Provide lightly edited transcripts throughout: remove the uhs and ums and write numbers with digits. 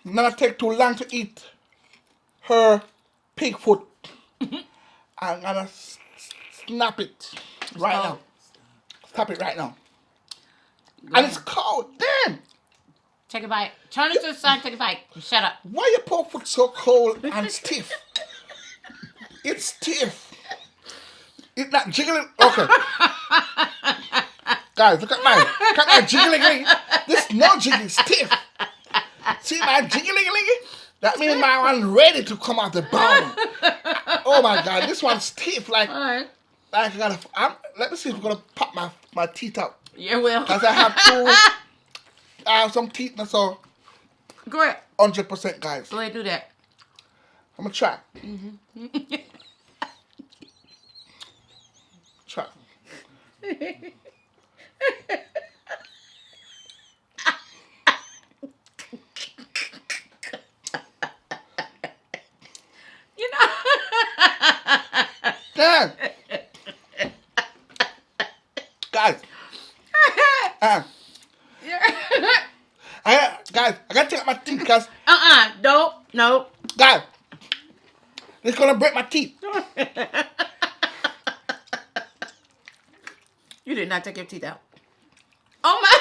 Not take too long to eat her pig foot. I'm gonna snap it right cold. now. Stop it right now. And it's cold. Damn. Take a bite. Turn it to the side. Take a bite. Shut up. Why your poor foot so cold and stiff? It's stiff. It's not jiggling. Okay. Guys, look at my jiggling. This is no jiggling, stiff. See my jiggling? That means my one ready to come out the bone. Oh my God, this one's stiff. Like, all right. like let me see if I'm gonna pop my teeth out. Yeah, well. Cause I have some teeth now, so Go ahead. 100%, guys. Go ahead, do that. I'm gonna try. Mm-hmm. Try. You know. Damn. Guys. Guys, I gotta take out my teeth because Nope. guys, it's gonna break my teeth. You did not take your teeth out. Oh my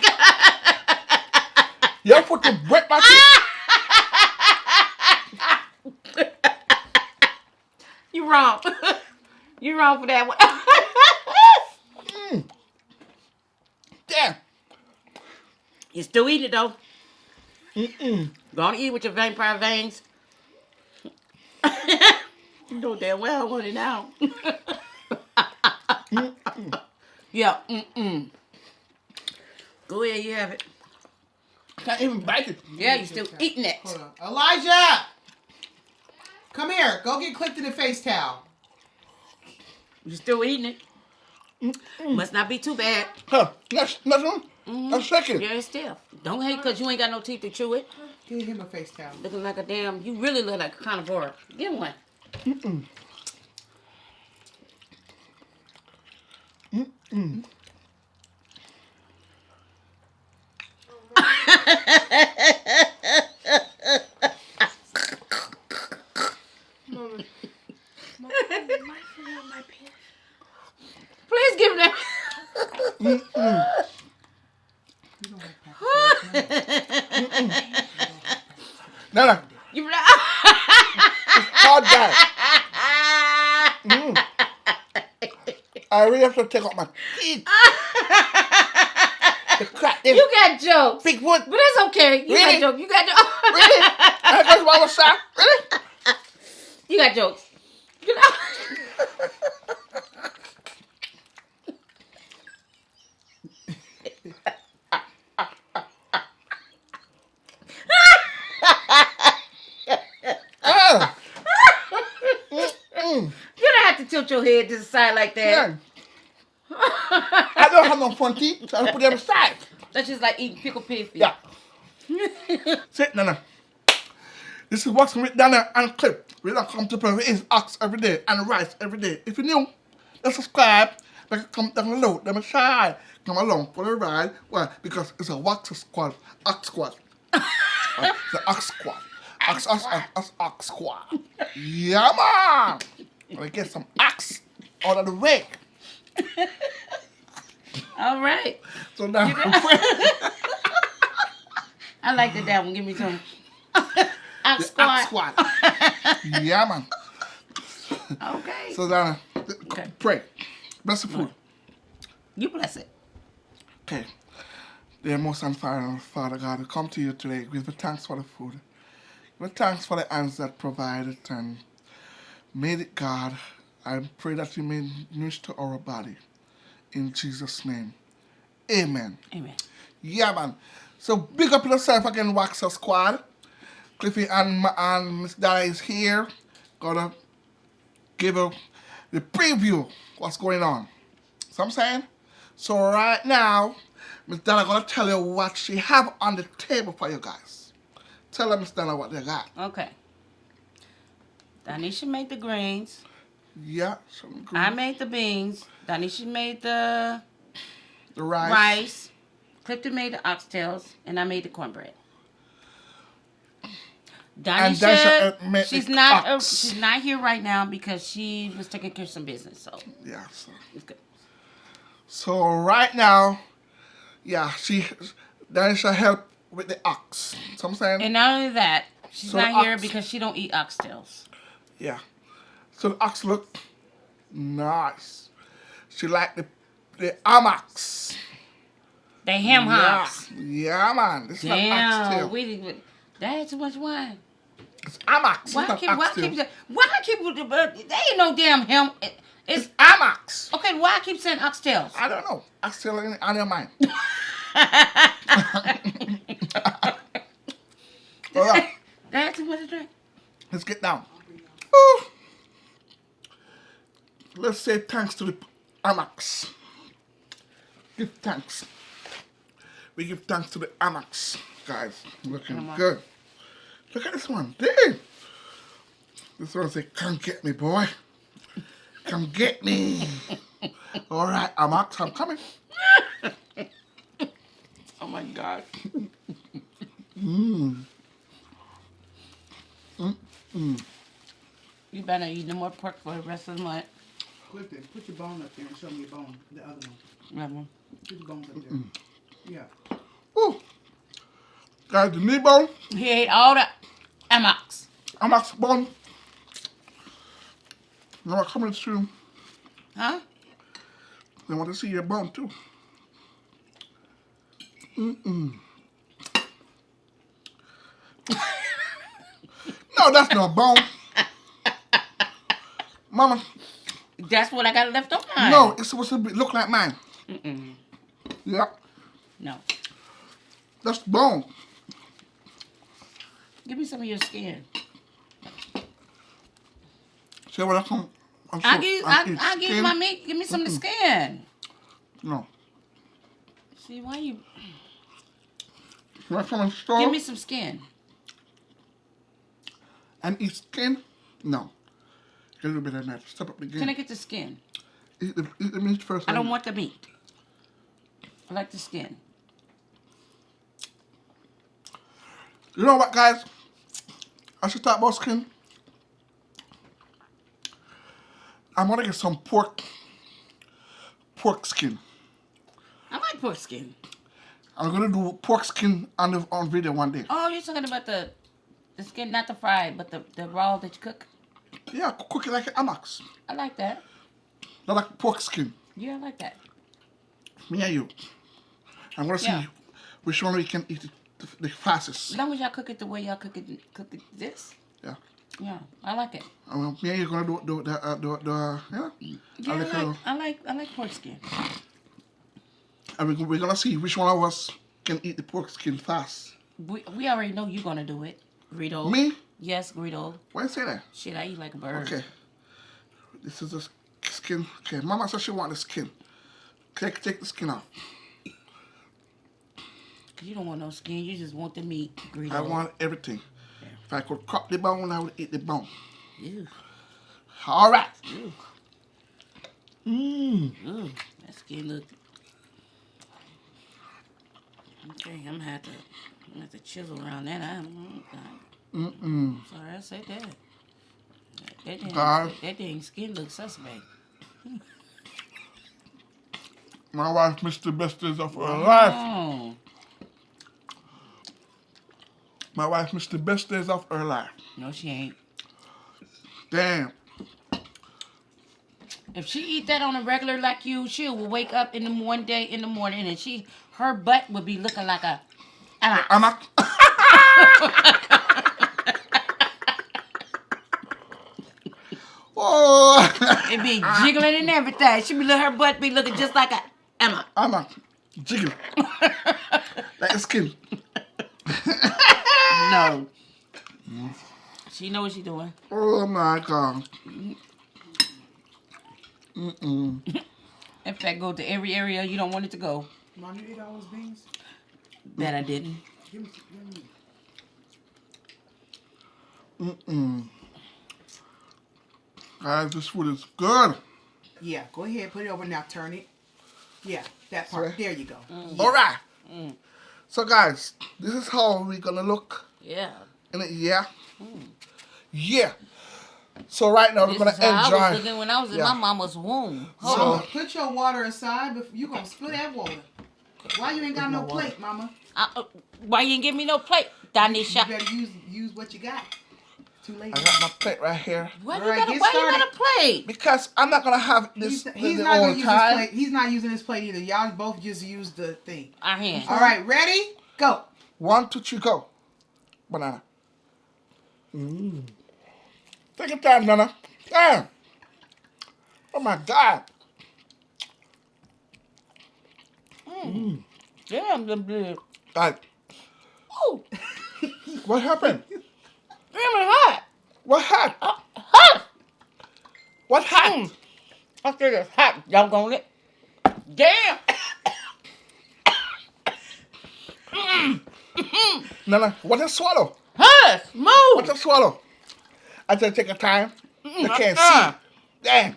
God. Your foot will break my teeth. You wrong. You wrong for that one. Damn. You still eating it though. Go on, eat with your vampire veins. You know damn well I want it now. Yeah. Go ahead, you have it. Can't even bite it. Yeah, you still eating it. Hold on. Elijah! Come here. Go get clipped in the face towel. You still eating it. Must not be too bad. Huh? Nothing. A second. Yeah, it's still. Don't hate because you ain't got no teeth to chew it. Give him a face towel. Looking like a damn. You really look like a carnivore. Get one. Please give that. No. You Hard guy. I really have to take out my teeth. The crack. You got jokes. Big foot. But that's okay. You Really? got jokes. You got jokes. Really? I just want to say. Really? You got jokes. You know? You don't have to tilt your head to the side like that. Yeah. I don't have no front teeth, so I put them aside. That's just like eating pickled pig feet. Yeah. Sit, Nana. This is what's written down there and clip. We don't come to play with ox every day and rice every day. If you're new, just subscribe. Like come down below. Let me try. Come along for the ride. Why? Because it's a wax squad. Ox squad. It's an ox squad. Ox squad. Yeah, man. Let me get some ox out of the way. All right. So now I like that one. Give me some. the ox squad. Yeah, man. Okay. So now, Okay. pray. Bless the food. You bless it. Okay. Dear most and Father God, I come to you today. Give you thanks for the food. Give you thanks for the hands that provided and made it, God. I pray that you may nourish to our body. In Jesus' name. Amen. Amen. Yeah, man. So big up yourself again, Waxer Squad. Cliffy and Miss Dara is here. Gonna give you the preview what's going on. So I'm saying? So right now, Miss Dara gonna tell you what she have on the table for you guys. Tell her, Miss Dara, what they got. Okay. Donisha made the greens. Yeah, some good. I made the beans. Donisha made the The rice. rice. Clifton made the oxtails. And I made the cornbread. Donisha, made she's the not. ox. She's not here right now because she was taking care of some business. So Yeah. So, it's good. so right now, yeah, Danisha help with the ox. So I'm saying, And not only that, she's So not the here ox- because she don't eat oxtails. yeah. So the ox look nice. She like the ox. The ham hocks. Yeah, man. This is not oxtail. Damn, that had too much wine. It's ox. Why It's not keep? oxtail. There ain't no damn ham. It's It's ox. okay. Why I keep saying oxtails? I don't know. Oxtail on your mind. All right. That had too much to drink. Let's get down. Woo. Let's say thanks to the Amex. Give thanks. We give thanks to the Amex, guys. Looking Come on. good. Look at this one. Damn. This one say, come get me, boy. Come get me. All right, Amex, I'm coming. Oh my god. You better eat no more pork for the rest of the month. Clifton, put your bone up there and show me your bone. The other one. Remember? Put your bones up there. Yeah. Woo. Guys, the knee bone, He ate all the Amox. Amex bone. Now I'm coming to, Huh? they want to see your bone too. No, that's no bone. Mama, That's what I got left on mine. no, it's supposed to look like mine. Mm-mm. Yeah, No. that's bone. Give me some of your skin. See when I come, I'll give you skin. my meat. Give me some of the skin. No. See, why you... When I come in the store Give me some skin. and eat skin, no. Get a little bit of that. Step up the game. Can I get the skin? Eat the meat first. I don't want the meat. I like the skin. You know what, guys? I should talk about skin. I'm gonna get some pork skin. I like pork skin. I'm gonna do pork skin on video one day. Oh, you're talking about the skin, not the fried, but the raw that you cook? Yeah, cook it like an Amex. I like that. Not like pork skin. Yeah, I like that. Me and you. I'm gonna see Yeah. which one we can eat the fastest. As long as y'all cook it the way y'all cook it this. Yeah. Yeah, I like it. Me and you gonna do yeah. Yeah, I like pork skin. And we're gonna see which one of us can eat the pork skin fast. We already know you're gonna do it, Greedo. Me? Yes, Greedo. Why you say that? Shit, I eat like a bird. Okay. This is the skin. Okay, Mama said she want the skin. Take the skin off. You don't want no skin. You just want the meat, Greedo. I want everything. If I could cut the bone, I would eat the bone. Ew. All right. Ew. Mmm. That skin look. Okay, I'm gonna have to chisel around that. Sorry, I said that. That dang skin looks suspect. My wife missed the best days of her life. Oh. My wife missed the best days of her life. No, she ain't. Damn. If she eat that on a regular like you, she will wake up in the one day in the morning and her butt would be looking like a. I'm not. Oh. It be jiggling and everything. Her butt be looking just like a Emma. I'm not. Jiggle. Like a skin. No. She know what she doing. Oh my God. Mm-mm. In fact, go to every area you don't want it to go. Mom, you eat all those beans? That I didn't. Give me. Mm-mm. Guys, this food is good. Yeah, go ahead. Put it over now. Turn it. Yeah, that part. Sorry. There you go. All right. So, guys, this is how we're going to look Yeah. in it. Yeah. Yeah. So right now we're This gonna is how I was enjoy. looking when I was in Yeah. my mama's womb. So- Mama, put your water aside. But you gonna spill that water. Why you ain't got no plate, Mama? Why you ain't give me no plate, You Donisha? better use what you got. Too late. I got my plate right here Why you Alright, got get why you started. got a plate? because I'm not gonna have this He's the not whole gonna use his time. plate. He's not using his plate either. Y'all both just use the thing. Our hand. All right, ready? Go. 1, 2, 3, go. Banana. Take your time, Nana. Damn. Oh my God. Damn, them big. God. Oh, What happened? damn it hot. What happened? Hot. What happened? I said it's hot. Y'all gonna it. Damn. Nana, what a swallow? Hot. Smooth. What a swallow? I just take a time. I can't uh-uh. see. Damn.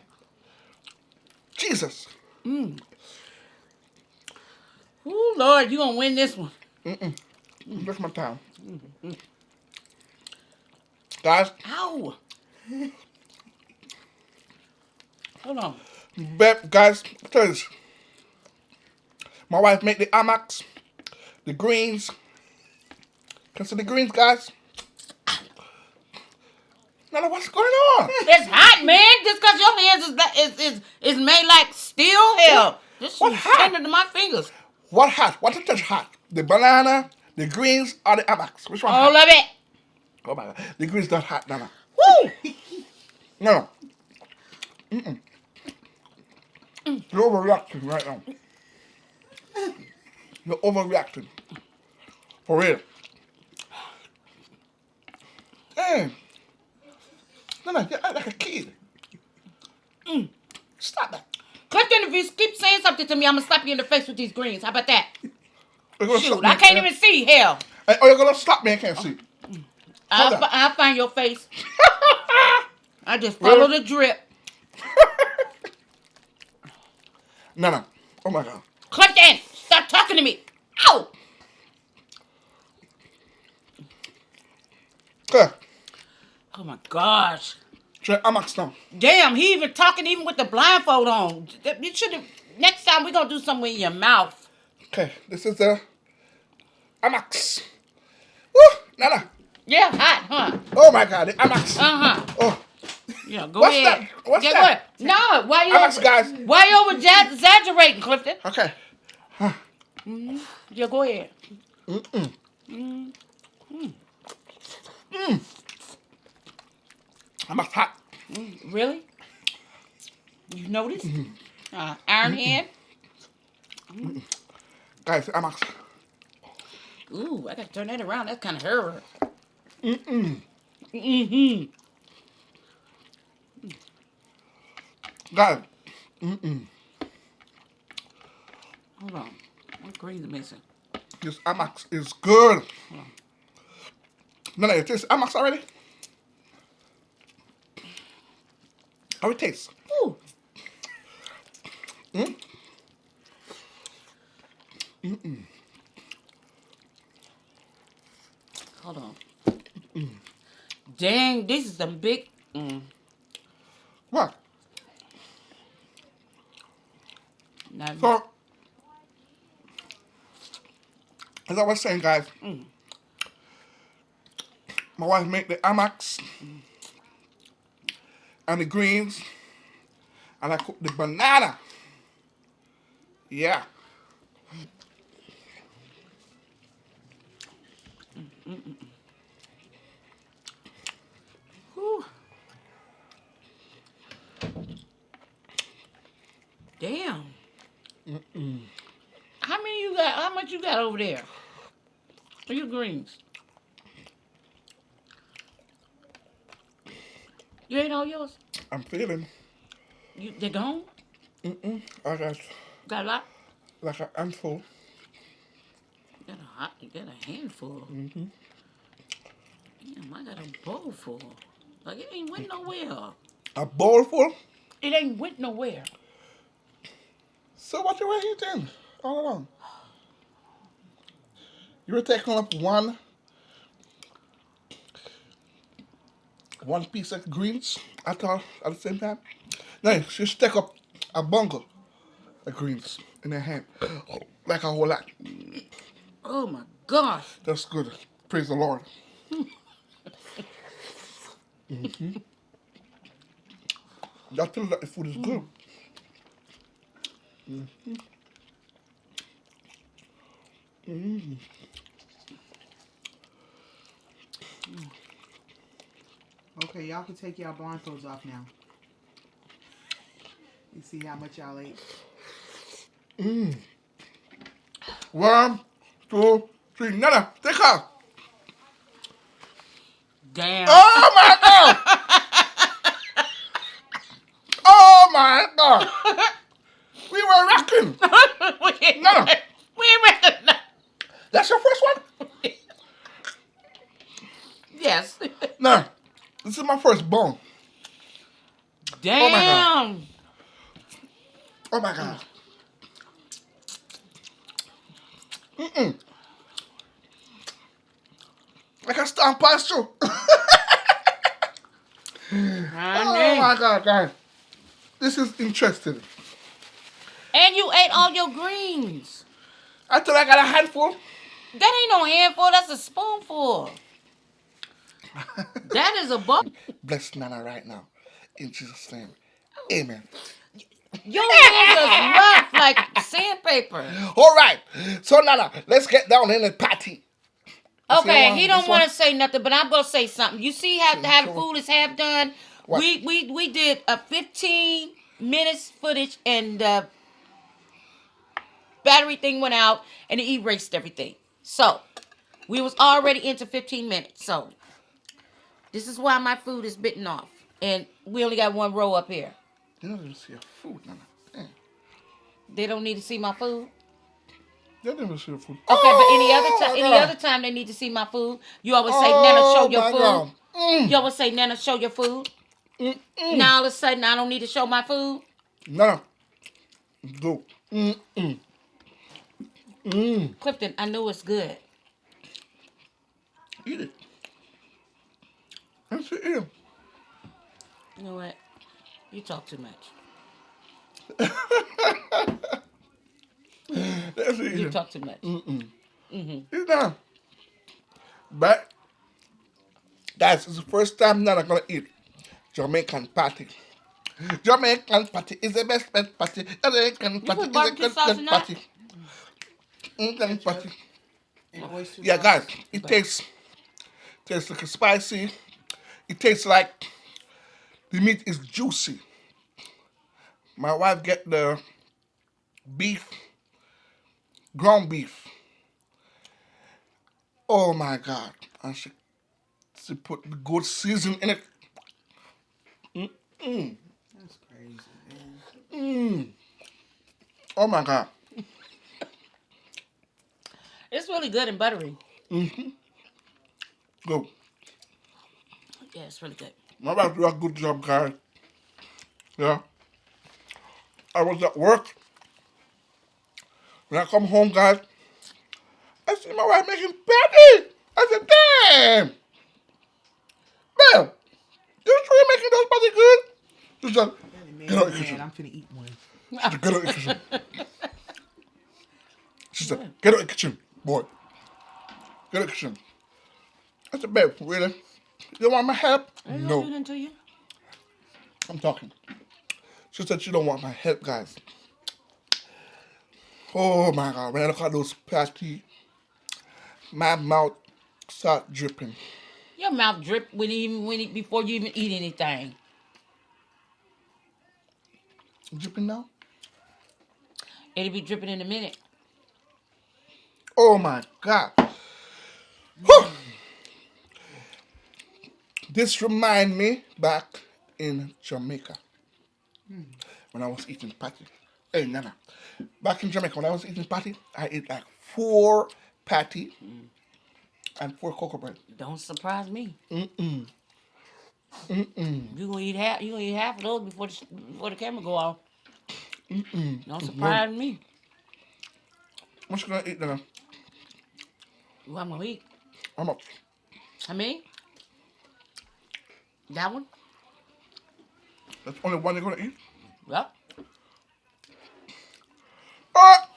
Jesus. Oh Lord, you gonna win this one. That's my time. Guys, Ow. Hold on. guys, tell you this. My wife made the amax, the greens. Can you see the greens, guys? Nana, what's going on? It's hot, man. Just cause your hands is made like steel. Hell, this What is hot? tender to my fingers. What hot? What is hot? The banana, the greens, or the amax? Which one All hot? of it. Oh my God. The greens not hot, Nana. Woo. No. You're overreacting right now. You're overreacting. For real. Damn. Nana, you act like a kid. Stop that. Clifton, if you keep saying something to me, I'm gonna slap you in the face with these greens. How about that? You're gonna Shoot, slap me, I can't yeah? even see. Hell, Oh, you're gonna slap me? I can't see. Hold on. I'll find your face. I just follow the drip. Nana. Oh my God. Clifton, stop talking to me. Ow! Okay. Oh my gosh. Try amax now. Damn, he even talking even with the blindfold on. You should have. Next time we gonna do something in your mouth. Okay. This is the amax. Woo! Nana. Yeah, hot, huh? Oh my God. The amax. Uh-huh. Oh. Yeah, go What's ahead. that? What's Yeah, that? go ahead. No, why you Amax, over, guys. why you over exaggerating, Clifton? Okay. Yeah, go ahead. Amax hot. Really? You noticed? Iron hand. Guys, amax. Ooh, I gotta turn that around. That's kind of her. Guys. Hold on. What green's missing? This amax is good. Nana, you taste amax already? How it tastes? Ooh. Hold on. Dang, this is some big. What? Not So, as I was saying, guys, my wife made the amax and the greens, and I cooked the banana. Yeah. Whew. Damn. How many you got? How much you got over there? For your greens? You ain't all yours? I'm feeling. They gone? I got Got a lot? like a handful. You got a handful. Damn, I got a bowl full. Like it ain't went nowhere. A bowl full? It ain't went nowhere. So what you were eating all along? You were taking up one one piece of greens at the same time. Then she stack up a bungle of greens in her hand, like a whole lot. Oh my gosh. That's good. Praise the Lord. Mm-hmm. That tells that the food is good. Mm-hmm. Mm. Okay, y'all can take y'all blindfolds off now. You see how much y'all ate. Mm. 1, 2, 3. Nana, take off. Damn. Oh my God! Oh my God! We were rocking. Nana, We ain't reckon. that's your first one? Yes. Nah, this is my first bone. Damn. Oh my God. Mm-mm. I can stand past you. Oh my God, guys. This is interesting. And you ate all your greens. I thought I got a handful. That ain't no handful. That's a spoonful. That is a bowl. Bless Nana right now. In Jesus' name. Amen. Your hands are rough like sandpaper. All right. So, Nana, let's get down in the party. Okay, he don't want to say nothing, but I'm gonna say something. You see how the food is half done? What? We did a 15 minutes footage and the battery thing went out and it erased everything. So we was already into 15 minutes. So this is why my food is bitten off. And we only got one row up here. You don't even see your food, Nana. Damn. They don't need to see my food. They don't even see your food. Okay, but any other time they need to see my food, you always say, Nana, show your food. You always say, Nana, show your food. Now all of a sudden I don't need to show my food. Nana. Go. Clifton, I know it's good. Eat it. That's it. Eat it. You know what? You talk too much. That's it. You talk too much. It's done. But, guys, it's the first time Nana gonna eat Jamaican patty. Jamaican patty is the best patty. Jamaican patty is the best patty. Jamaican patty. Yeah, guys, it tastes like a spicy. It tastes like the meat is juicy. My wife get the beef, ground beef. Oh my God! And she put the good season in it. That's crazy, man. Oh my God! It's really good and buttery. Go. Yeah, it's really good. My wife do a good job, guys. Yeah. I was at work. When I come home, guys, I see my wife making patty. I said, damn. Bam. You sure you're making those patty good? She said, get out of the kitchen. I'm finna eat one. She said, get out of the kitchen. She said, get out of the kitchen, boy. Get out of the kitchen. I said, babe, really? You want my help? I ain't No. gonna do nothing to you. I'm talking. She said she don't want my help, guys. Oh my God, when I look at those patty, my mouth start dripping. Your mouth drip before you even eat anything. Dripping now? It'll be dripping in a minute. Oh my God. Whew. This remind me back in Jamaica when I was eating patty. Hey, Nana. Back in Jamaica when I was eating patty, I ate like 4 patty and 4 cocoa bread. Don't surprise me. Mm. You gonna eat half of those before the camera go off. Don't surprise me. What you gonna eat, Nana? What I'm gonna eat? How much? I mean, That one? That's only one you're gonna eat. Yep. Ah!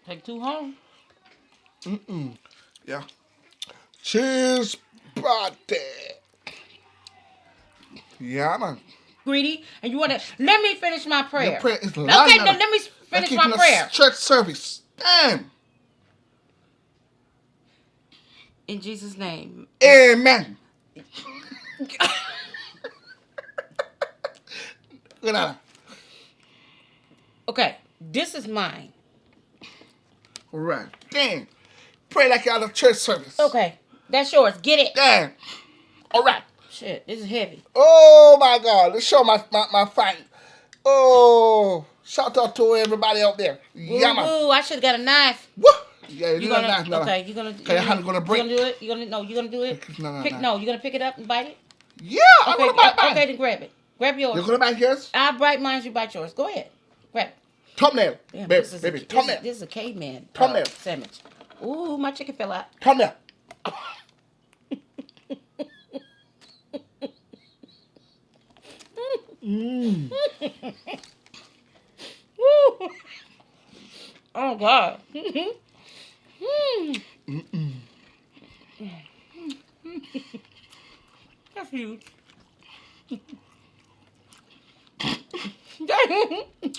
Take 2 home. Yeah. Cheese party. Yeah, man. Greedy. And you want to... Let me finish my prayer. Your prayer is long. Okay, now. then let me finish my prayer. Church service. Damn. In Jesus' name. Amen. Good night. Okay, this is mine. All right. Damn. Pray like you're at a church service. Okay, that's yours. Get it. Damn. All right. Shit, this is heavy. Oh my God. Let's show my fight. Oh. Shout out to everybody out there. Yeah, man. Ooh, I should have got a knife. Woo. Yeah, You you gonna? knife, no. Okay, you gonna? Okay, your hand gonna break. You gonna do it? You gonna? No, you gonna do it? No. No, you gonna pick it up and bite it? Yeah, I'm Okay, gonna bite mine. okay, then grab it. Grab yours. You're gonna bite yours? I'll bite mine. You bite yours. Go ahead. Grab it. Thumbnail. Damn, Baby, this is baby. this Thumbnail. is a caveman Thumbnail. sandwich. Ooh, my chicken fell out. Thumbnail. Mmm. Woo. Oh God. That's huge.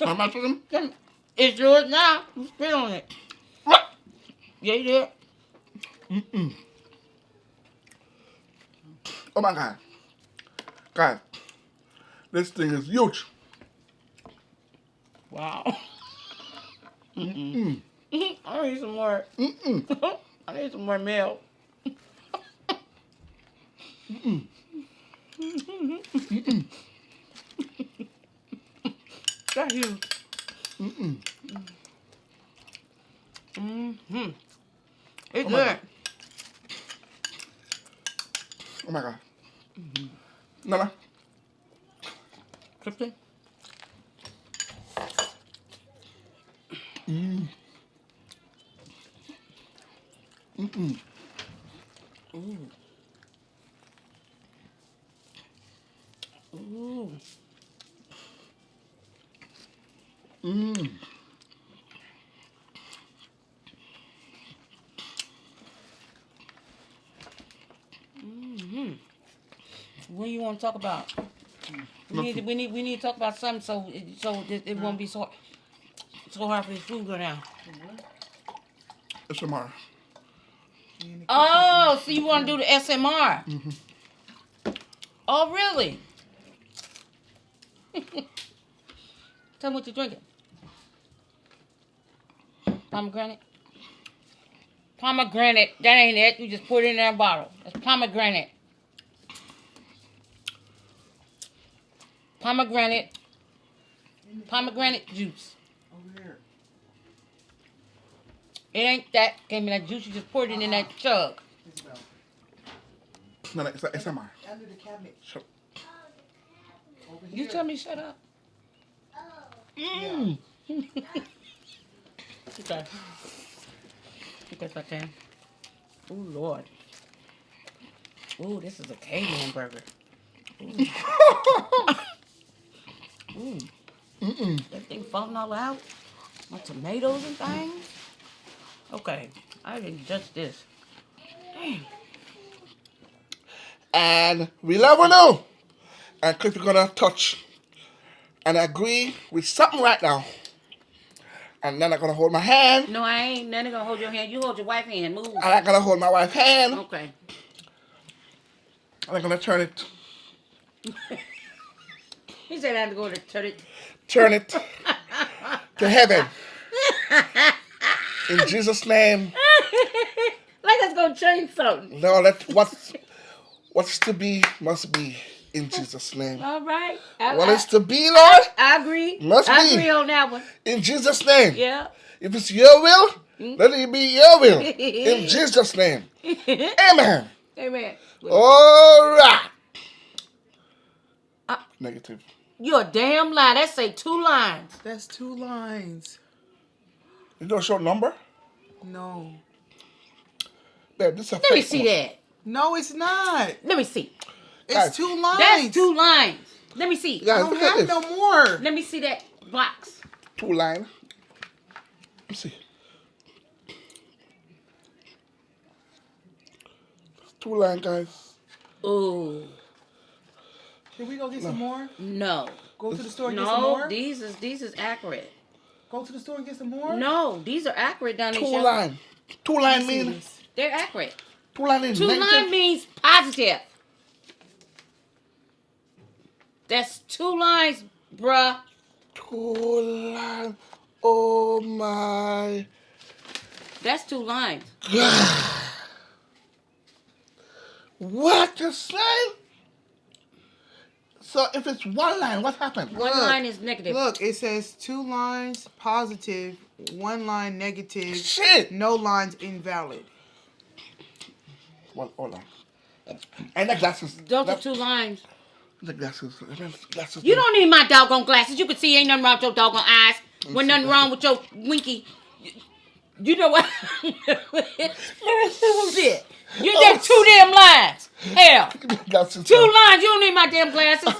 How much of them? It's yours now. You spit on it. Yeah, you did. Oh my God. God. This thing is huge. Wow. I need some more. I need some more milk. That's huge. It's good. Oh my God. No. Kristen? Ooh. Ooh. What do you want to talk about? We need to talk about something so it won't be so hard for this food to go down. It's tomorrow. Oh, so you want to do the SMR? Oh, really? Tell me what you're drinking. Pomegranate? Pomegranate. That ain't it. You just put it in that bottle. That's pomegranate. Pomegranate juice. Over here. It ain't that. Gave me that juice. You just poured it in that jug. Isabel. No, it's like SMR. Under the cabinet. Shut Over You here. tell me shut up. Mm. Okay. Okay, if I can. Ooh, Lord. Ooh, this is a caveman burger. Ooh. That thing falling all out. My tomatoes and things. Okay. I didn't judge this. Dang. And we never know. And Cliff is gonna touch and agree with something right now. And then I'm gonna hold my hand. No, I ain't. None gonna hold your hand. You hold your wife's hand. Move. And I'm gonna hold my wife's hand. Okay. And I'm gonna turn it. He said I had to go to turn it. Turn it to heaven. In Jesus' name. Like that's gonna change something. No, what's to be must be in Jesus' name. All right. What is to be, Lord? I agree. Must I be. agree on that one. In Jesus' name. Yeah. If it's your will, let it be your will. In Jesus' name. Amen. Amen. All right. Negative. You're a damn lie. That say 2 lines. That's 2 lines. You don't show number? No. Babe, this is a Let me fake see one. that. No, it's not. Let me see. Guys, It's 2 lines. That's 2 lines. Let me see. I Guys, don't look at have this. no more. Let me see that box. 2 line. Let's see. 2 line, guys. Ooh. Can we go get some more? No. Go to the store and get some No, more? these is accurate. Go to the store and get some more? No, these are accurate, Donisha. 2 line. 2 line mean. They're accurate. 2 line is 2 negative. line means positive. That's 2 lines, bruh. 2 line. Oh my That's 2 lines. God. What you say? So if it's 1 line, what happened? 1 line is negative. Look, it says 2 lines positive, 1 line negative, Shit. no lines invalid. Well, hold on. And the glasses. Those are 2 lines. The glasses. Glasses. You don't need my doggone glasses. You can see ain't nothing wrong with your doggone eyes. When nothing wrong with your winky. You know what? Shit. There's 2 damn lines. Hell. Glasses. 2 lines. You don't need my damn glasses.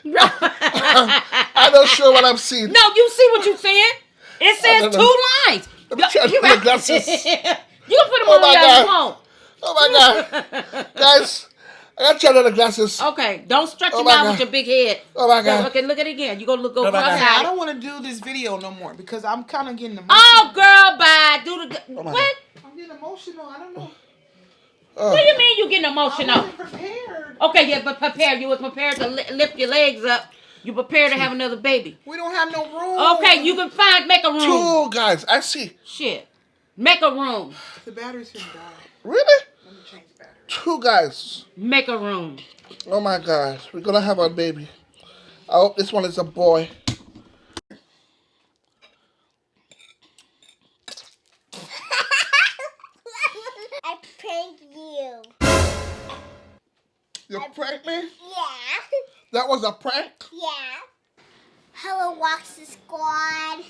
I'm not sure what I'm seeing. No, you see what you're saying? It says 2 lines. Let me check You the got- glasses. You can put them Oh on my your God. phone. Oh my God. Guys, I got to check on the glasses. Okay, don't stretch Oh your my mouth God. with your big head. Oh my God. Okay, look at it again. You go look Oh my God. Okay, I cross-eyed. don't want to do this video no more because I'm kind of getting emotional. Oh, girl, bye. Do the Oh my what? I'm getting emotional. I don't know. Oh. What do you mean you getting I emotional? wasn't prepared. Okay, yeah, but prepare. You was prepared to lift your legs up. You prepared to have another baby. We don't have no room. Okay, you can make a room. 2 guys. I see. Shit, make a room. The battery's gonna die. Really? Let me change the battery. 2 guys. Make a room. Oh my gosh. We're going to have a baby. I hope this one is a boy. I pranked you. You pranked me? Yeah. That was a prank? Yeah. Hello, Waxy Squad.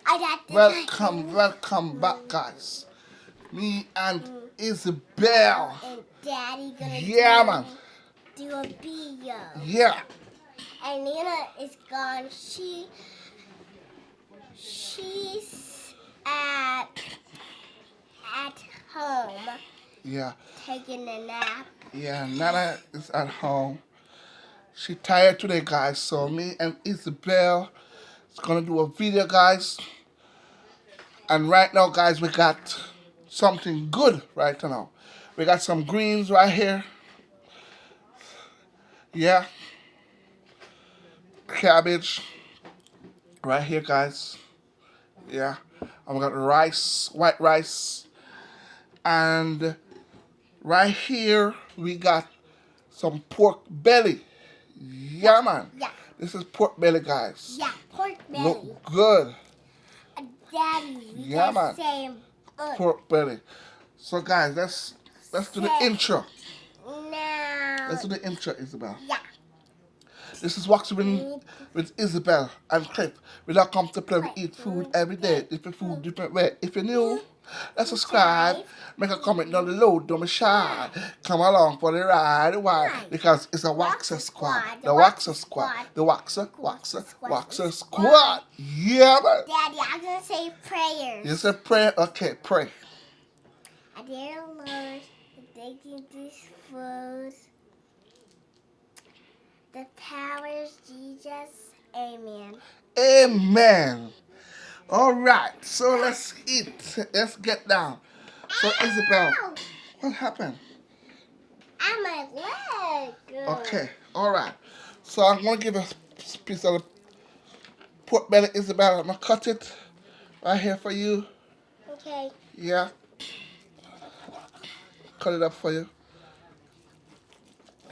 I got this. Welcome back, guys. Me and Isabel. And Daddy gonna Yeah, man. do a video. Yeah. And Nina is gone. She's at home Yeah. taking a nap. Yeah, Nana is at home. She tired today, guys. So me and Isabel is gonna do a video, guys. And right now, guys, we got something good right now. We got some greens right here. Yeah. Cabbage. Right here, guys. Yeah. And we got rice, white rice. And right here, we got some pork belly. Yeah, man. Yeah. This is pork belly, guys. Yeah, pork belly. Look good. Daddy, we Yeah, got man. same. Pork belly. So, guys, let's do the intro. Now. Let's do the intro, Isabel. Yeah. This is Waxing with Isabel and Cliff. We don't come to play, we eat food every day. Different food, different way. If you're new, let's subscribe. Make a comment down below. Don't be shy. Come along for the ride. Why? Because it's a Waxer Squad. The Waxer Squad. The Waxer Squad. Yeah, man. Daddy, I'm gonna say prayers. You said pray? Okay, pray. I dear Lord, thank you this food. The powers Jesus. Amen. Amen. All right, so let's eat. Let's get down. So, Isabel, what happened? On my leg. Okay, all right. So I'm gonna give a piece of the pork belly, Isabel. I'm gonna cut it right here for you. Okay. Yeah. Cut it up for you.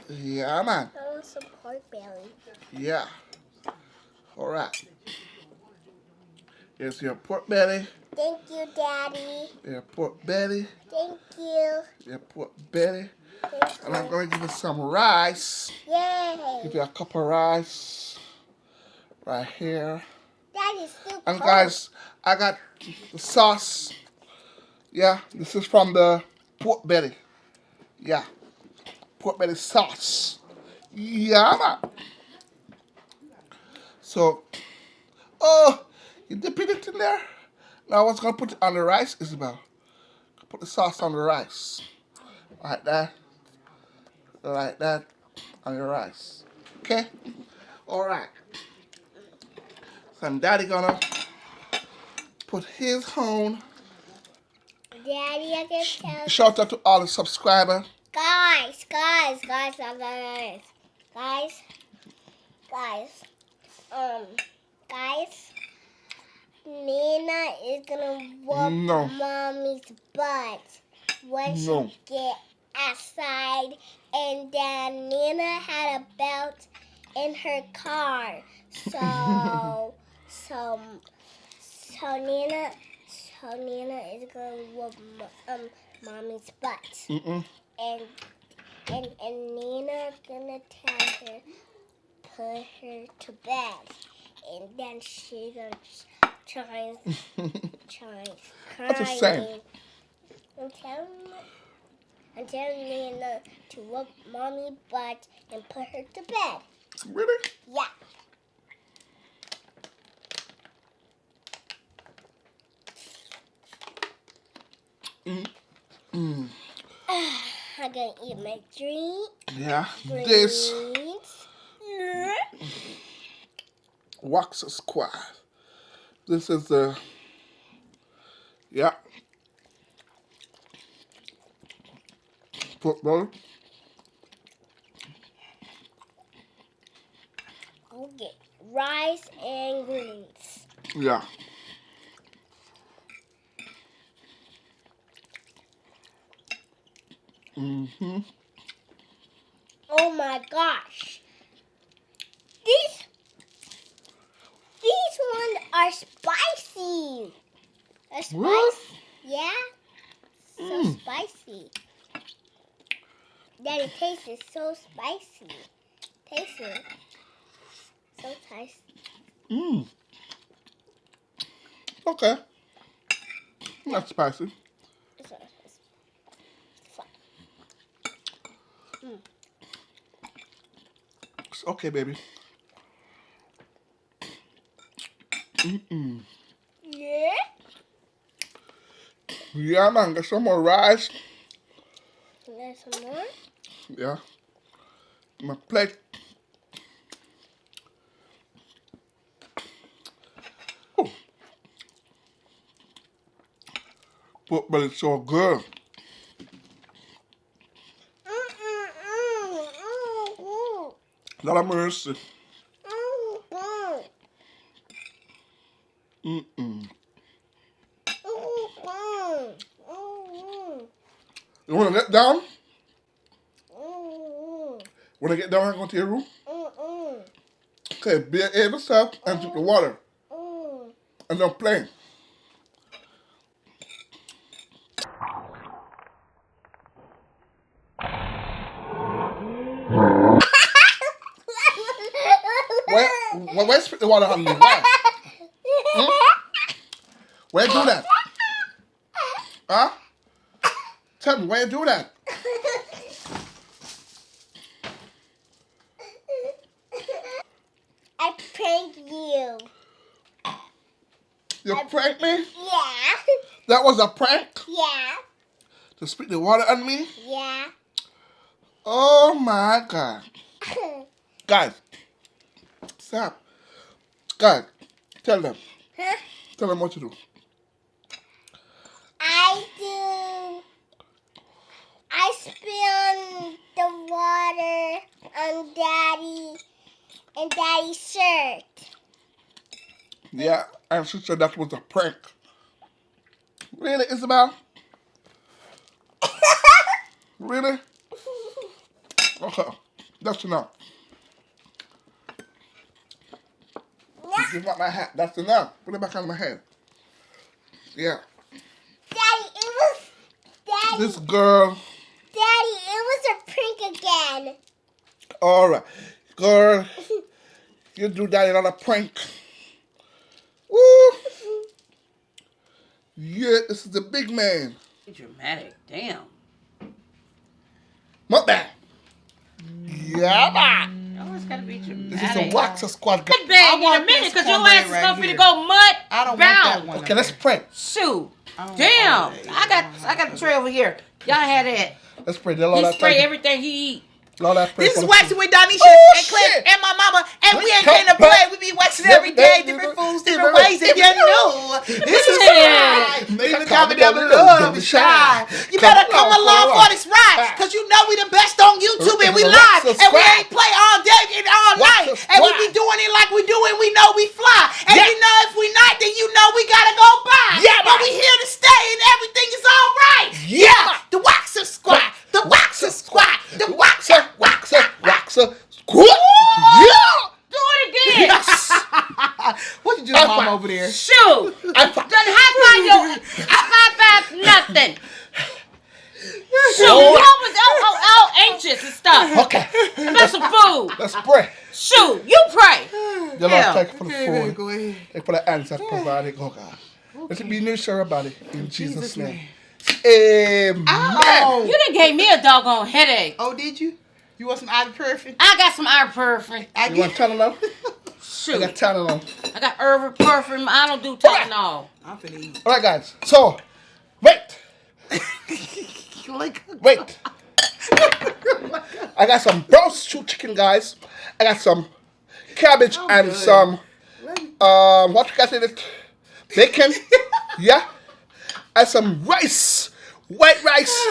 Yeah, man. I want some pork belly. Yeah. All right. Here's your pork belly. Thank you, Daddy. Your pork belly. Thank you. Your pork belly. Thank And I'm you. gonna give you some rice. Yay. Give you a cup of rice right here. Daddy's still And cold. guys, I got the sauce. Yeah, this is from the pork belly. Yeah. Pork belly sauce. Yeah, man. So, oh, you dipping it in there? Now I was going to put it on the rice, Isabel. Put the sauce on the rice. Like that. Like that. On your rice. Okay? Alright. So Daddy gonna put his own. Daddy, I can tell. Shout out to all the subscribers. Guys, Nina is gonna whoop No. Mommy's butt when No. she get outside, and then Nina had a belt in her car, so Nina is gonna whoop Mommy's butt, Mm-mm. and Nina gonna tell her put her to bed, and then she gonna try That's the same. I'm telling Nina to whoop Mommy butt and put her to bed. Really? Yeah. I'm gonna eat my drink. Yeah. This wax square. This is the, yeah. Football. Okay. Rice and greens. Yeah. Mm-hmm. Oh my gosh. These ones are spicy. They're spicy. What? Yeah. So spicy. Daddy, taste is so spicy. Taste it. So tasty. Mm. Okay. Not spicy. It's not spicy. It's okay, baby. Mm-mm. Yeah. Yeah, man. Get some more rice. There's some more. Yeah. My plate. Oh. But it's so good. Lot of mercy. Mm-mm. You want to get down? Want to get down and go to your room? Okay, behave yourself and drink the water. And don't play. Why spit the water on me? Why? Why do that? Huh? Tell me, why you do that? I pranked you. You pranked me? Yeah. That was a prank? Yeah. To spit the water on me? Yeah. Oh my God. Guys, stop. Guys, tell them. Huh? Tell them what to do. I spill the water on Daddy's shirt. Yeah, and she said that was a prank. Really, Isabel? Really? Okay, that's enough. Give up my hat. That's enough. Put it back on my head. Yeah. Daddy, This girl. Daddy, it was a prank again. All right, girl. You do that another prank. Woo! Yeah, this is the big man. Dramatic. Damn. Mukbang. Yeah, man. Oh, it's gotta be This is a Waxer Squad. Good bag in a minute, because your ass is gonna be to go mud I don't want bound. that one. Okay, let's pray. Shoot. I don't Damn. want that. I got the tray over here. Y'all had that. Let's pray. The Lord, He I spray thank you. everything he eat. Lord, I pray This for is the waxing food. with Donisha Oh, and Cliff shit. and my mama, and we ain't Come came to back. play. We be waxing every day, different foods, different ways. If you know, this is Yeah. right. Leave a comment down below. Don't be shy. You better come along for this ride, cause you know we the best on YouTube and we live, and we ain't play all day and all night, and we be doing it like we do, and we know we fly. And you know if we not, then you know we gotta go by. Yeah, but man. we here to stay, and everything is all right. Yeah. The Waxer Squad, the Waxer Squad, the Waxer. Waxer. Squad. Yeah. Do it again. What you doing, mom, over there? Shoot. Done high five nothing. Shoot. Oh. You always all anxious and stuff. Okay. About some food. Let's pray. Shoot. You pray. The Lord, Yeah. thank you for the Okay, food. go ahead. Thank you for the answer provided, oh God. Let it be new, everybody. In Jesus' Jesus' name. name. Amen. Ow. You done gave me a doggone headache. Oh, did you? You want some ibuprofen? I got some ibuprofen. I You want Tylenol? I Shoot. got Tylenol. I got ibuprofen. I don't do Tylenol. I'm finna eat. All right, guys. So, wait. Wait. I got some roast stew chicken, guys. I got some cabbage and good. some, what you got in it? Bacon. Yeah. And some rice. White rice.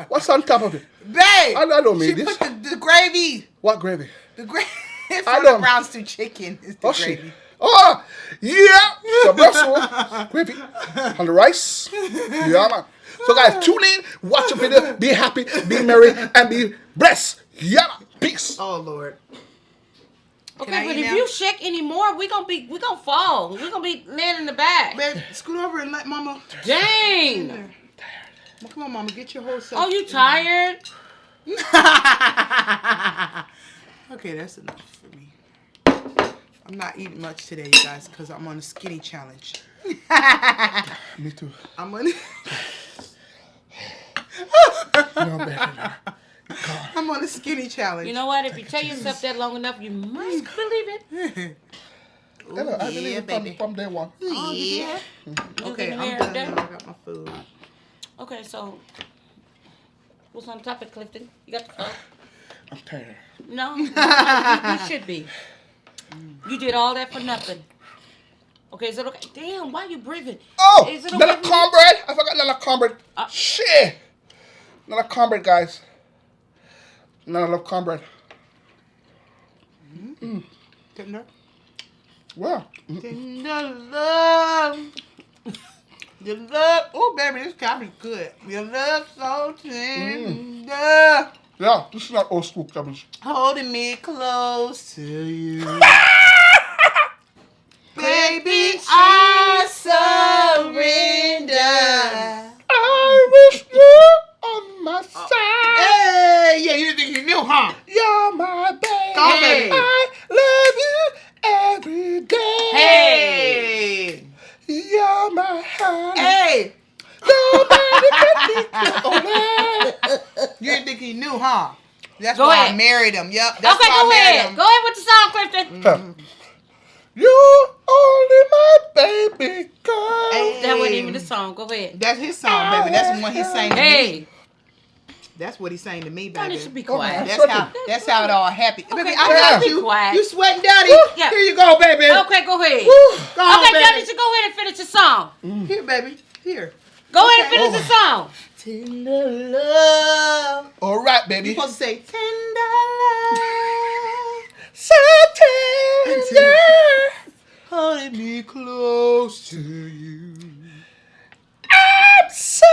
What's on top of it? Babe, I don't she need this. put the gravy. What gravy? The gravy I from don't- the brown stew chicken is the Oh, shit. gravy. Oh, yeah. Some Brussels gravy on the rice. Yeah, man. So, guys, tune in, watch the video, be happy, be merry, and be blessed. Yeah, man. Peace. Oh, Lord. Okay, I but eat if now? you shake anymore, we gonna fall. We gonna be laying in the back. Babe, scoot over and let mama. Dang. Well, come on, mama, get your whole self. Oh, you tired? Okay, that's enough for me. I'm not eating much today, you guys, because I'm on a skinny challenge. Me too. I'm on. No, better. I'm on a skinny challenge. You know what? If you tell yourself that long enough, you must believe it. Hello, I believe yeah, it baby. from day one. Oh, yeah. Okay, You I'm can done hear now. that? I got my food. Okay, so what's on the topic, Clifton? You got the phone? I'm tired. No, you should be. You did all that for nothing. Okay, is it okay? Damn, why you breathing? Oh, Is it another okay for me? cornbread. I forgot another cornbread. Shit. Another cornbread, guys. Another cornbread. Tender? Wow. Tender love. Your love. Oh, baby, this cabbage good. Your love so tender. Yeah, this is not old school cabbage. Holding me close to you. Baby, I surrender. I wish you on my side. Hey, yeah, you didn't think you knew, huh? You're my baby. Go on, baby. I love you every day. Hey. You're my honey. Hey. Nobody can be closer. You didn't think he knew, huh? That's Go why I ahead. married him. Yep. That's Okay, why go I married ahead. him. Go ahead with the song, Clifton. You're only my baby girl. Hey. That wasn't even the song. Go ahead. That's his song, baby. That's the one he sang to me. Hey, That's what he sang to me, Donnie baby. should be Come on. quiet. That's how it all happened. Baby, I okay, got be you. quiet. You sweating, daddy? Yeah. Here you go, baby. Okay, go ahead. Go on, Okay, baby. Donnie, so go ahead and finish the song. Here, baby. Here. Go ahead and Okay. finish the song. Tender love. All right, You're baby. supposed to say tender love. So tender. Holding me close to you. I'm so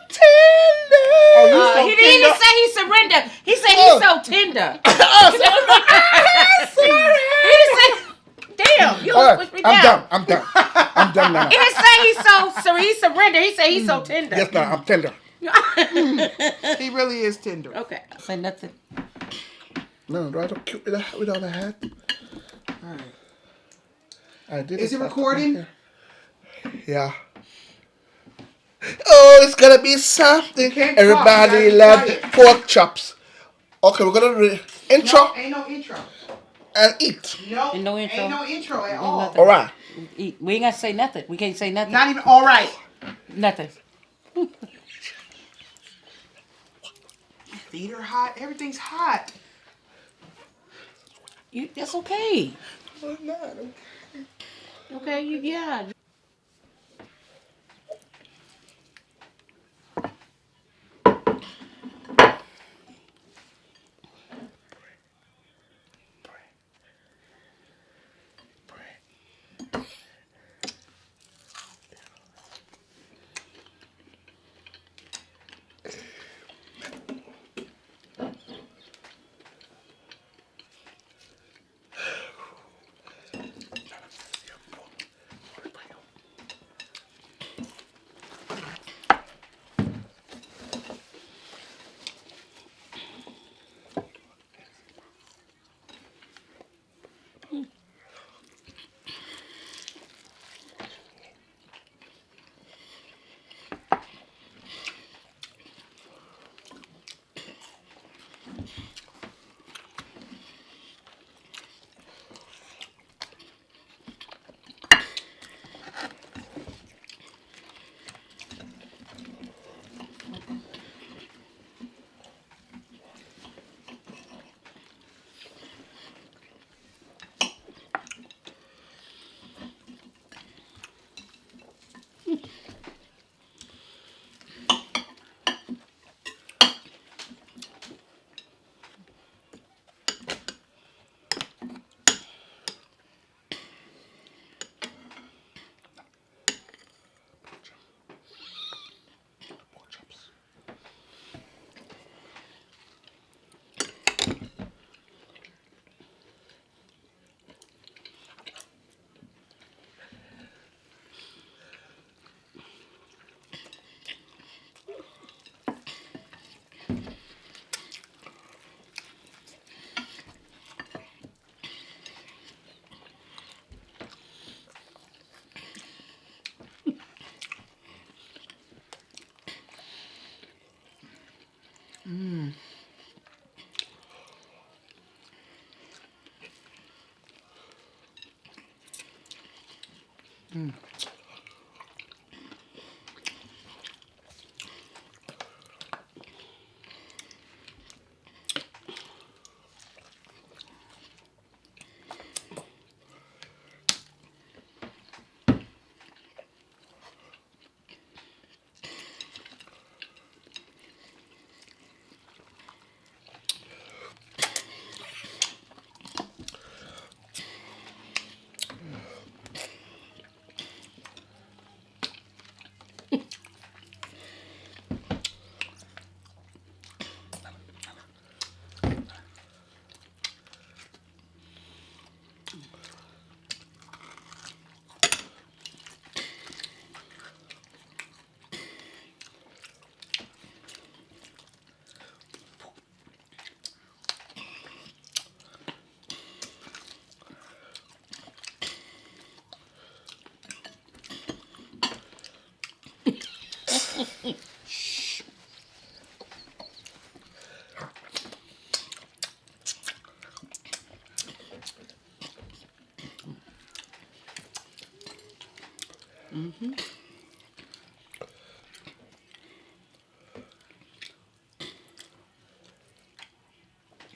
tender. Oh, so He didn't even tender. say he surrendered. He said Oh. he's so tender. Sorry. He didn't say, damn, you All right, push me I'm down. done. I'm done. I'm done now. He didn't say he surrendered. He said he's so tender. Yes, ma'am. I'm tender. He really is tender. Okay. Say nothing. No, do I look cute without a hat? All right. I did. Is it recording? Yeah. Oh, it's gonna be something. can't Everybody talk, you love gotta be quiet. pork chops. Okay, we're gonna do intro No, ain't no intro. and eat. No, Ain't no intro. Ain't no intro at Ain't all. nothing. All right. We ain't got to say nothing. We can't say nothing. Not even all right. Nothing. Feet are hot. Everything's hot. That's okay. Oh, no. Okay, yeah.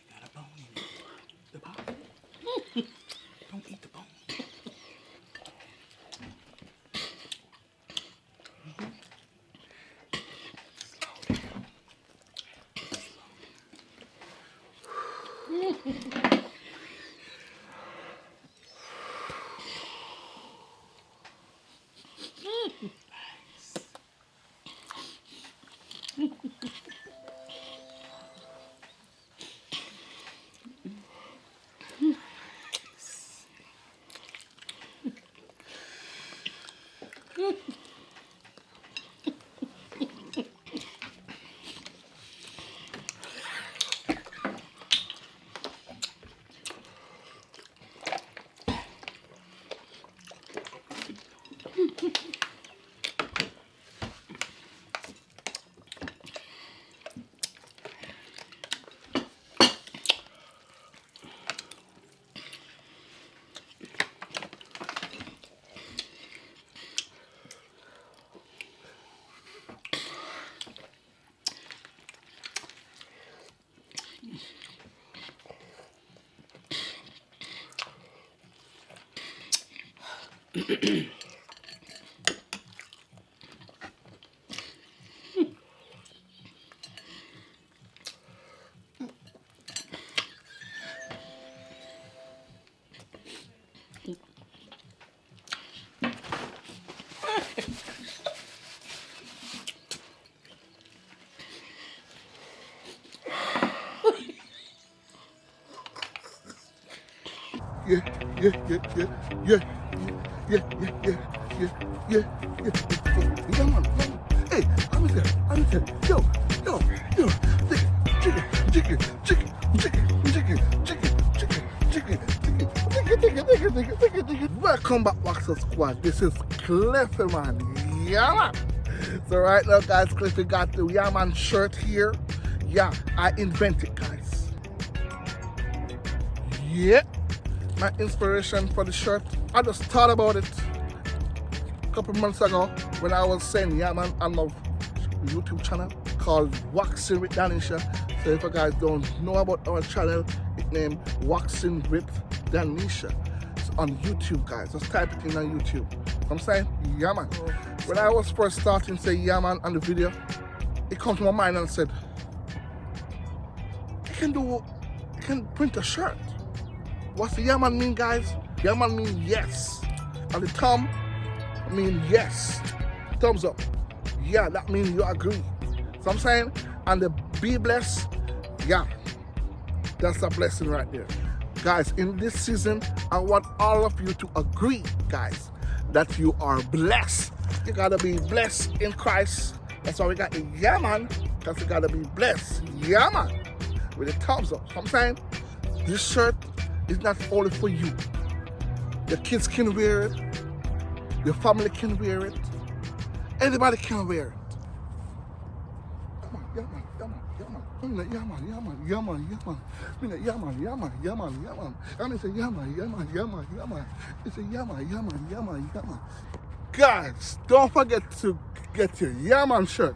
Got a bone in it. The bone. Don't eat the bone. Yeah, man. Hey, I'm here. Yo. Chicken. Welcome back, Waxer Squad. This is Cliffy, man. Yeah, man. So right now, guys, Cliffy got the Yeah Man shirt here. Yeah, I invented, guys. Yeah. My inspiration for the shirt, I just thought about it a couple months ago when I was saying Yeah Man on my YouTube channel called Waxing with Donisha. So if you guys don't know about our channel, it's named Waxing with Donisha. It's on YouTube, guys. Just type it in on YouTube. I'm saying Yeah Man. When I was first starting to say Yeah Man on the video, it came to my mind and said, you can print a shirt. What's the Yeah Man mean, guys? Yeah Man mean yes. And the thumb mean yes. Thumbs up. Yeah, that means you agree. So I'm saying, and the be blessed, yeah, that's a blessing right there. Guys, in this season, I want all of you to agree, guys, that you are blessed. You gotta be blessed in Christ. That's why we got the Yeah Man, because you gotta be blessed. Yeah Man. With the thumbs up. So I'm saying, this shirt is not only for you. Your kids can wear it. Your family can wear it. Anybody can wear it. Come on, Yeah Man. I'm like, Yeah Man. I'm say Yeah Man. It's a Yeah Man. Guys, don't forget to get your Yeah Man shirt.